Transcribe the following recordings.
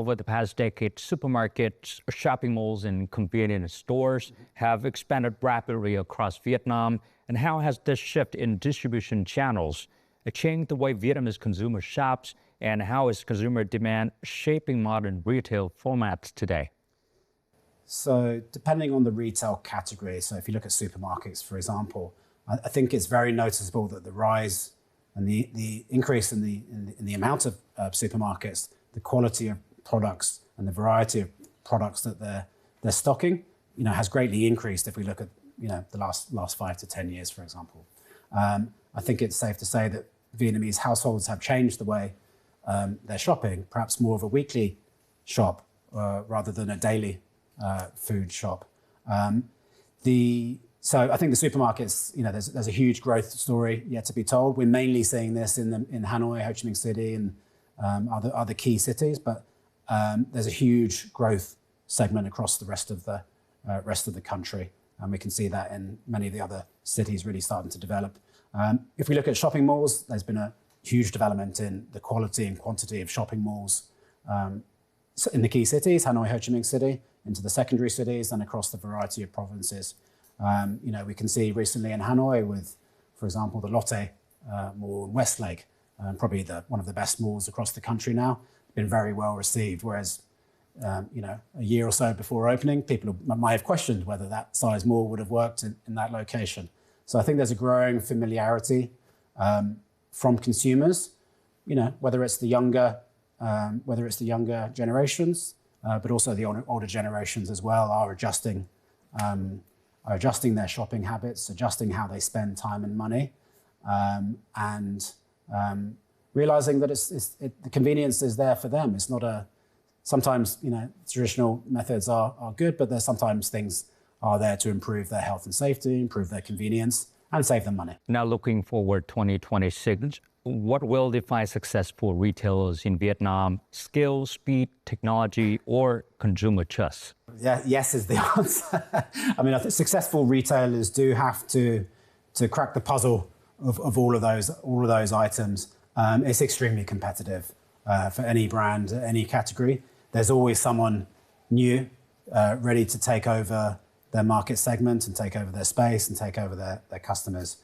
Over the past decade, supermarkets, shopping malls, and convenience stores have expanded rapidly across Vietnam. And how has this shift in distribution channels changed the way Vietnamese consumer shops, and how is consumer demand shaping modern retail formats today? So depending on the retail category, so if you look at supermarkets, for example, I think it's very noticeable that the rise and the increase in the amount of supermarkets, the quality of products and the variety of products that they're stocking, has greatly increased if we look at, the last 5 to 10 years, for example. I think it's safe to say that Vietnamese households have changed the way they're shopping, perhaps more of a weekly shop rather than a daily food shop. So I think the supermarkets, there's a huge growth story yet to be told. We're mainly seeing this in Hanoi, Ho Chi Minh City, and other key cities, but there's a huge growth segment across the rest of the country, and we can see that in many of the other cities really starting to develop. If we look at shopping malls, there's been a huge development in the quality and quantity of shopping malls in the key cities, Hanoi, Ho Chi Minh City, into the secondary cities, and across the variety of provinces. We can see recently in Hanoi with, for example, the Lotte Mall in Westlake, probably one of the best malls across the country now, been very well received. Whereas, a year or so before opening, people might have questioned whether that size mall would have worked in that location. So I think there's a growing familiarity from consumers, whether it's the younger generations, but also the older generations as well are adjusting their shopping habits, adjusting how they spend time and money, and realizing that the convenience is there for them. It's not sometimes, traditional methods are good, but there's sometimes things are there to improve their health and safety, improve their convenience, and save them money. Now looking forward 2026, what will define successful retailers in Vietnam? Skill, speed, technology, or consumer trust? Yeah, yes is the answer. I mean, I think successful retailers do have to crack the puzzle of all of those items. It's extremely competitive for any brand, any category. There's always someone new, ready to take over their market segment and take over their space and take over their customers.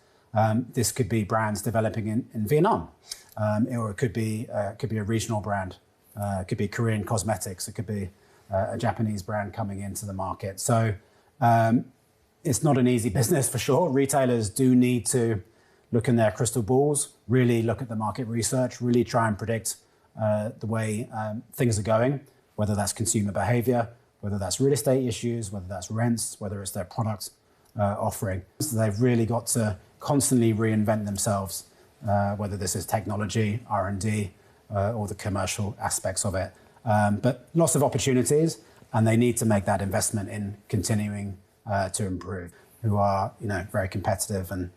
This could be brands developing in Vietnam, or it could be a regional brand. It could be Korean cosmetics. It could be a Japanese brand coming into the market. So it's not an easy business for sure. Retailers do need to look in their crystal balls, really look at the market research, really try and predict the way things are going, whether that's consumer behavior, whether that's real estate issues, whether that's rents, whether it's their product offering. So they've really got to constantly reinvent themselves, whether this is technology, R&D, or the commercial aspects of it. But lots of opportunities, and they need to make that investment in continuing to improve, who are very competitive and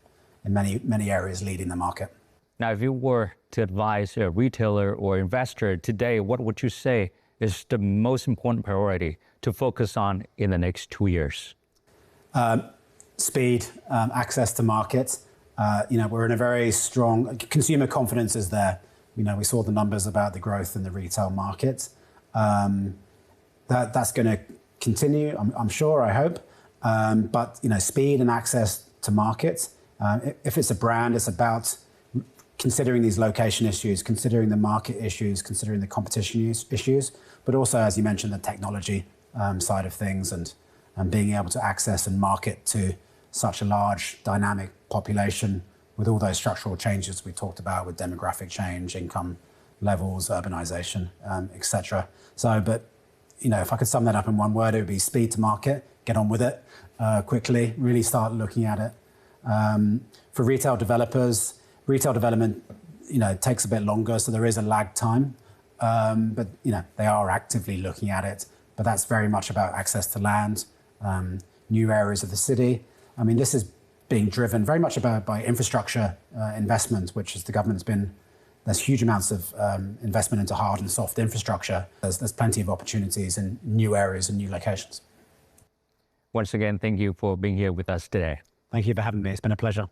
in many areas leading the market. Now, if you were to advise a retailer or investor today, what would you say is the most important priority to focus on in the next 2 years? Speed, access to markets. We're in a very strong, consumer confidence is there. We saw the numbers about the growth in the retail market. That's going to continue, I'm sure, I hope. But speed and access to markets. If it's a brand, it's about considering these location issues, considering the market issues, considering the competition issues, but also, as you mentioned, the technology side of things and being able to access and market to such a large dynamic population with all those structural changes we talked about with demographic change, income levels, urbanization, etc. So, but if I could sum that up in one word, it would be speed to market, get on with it quickly, really start looking at it. For retail developers, retail development, takes a bit longer, so there is a lag time. But they are actively looking at it. But that's very much about access to land, new areas of the city. I mean, this is being driven very much by infrastructure investment, which is the government's been. There's huge amounts of investment into hard and soft infrastructure. There's plenty of opportunities in new areas and new locations. Once again, thank you for being here with us today. Thank you for having me. It's been a pleasure.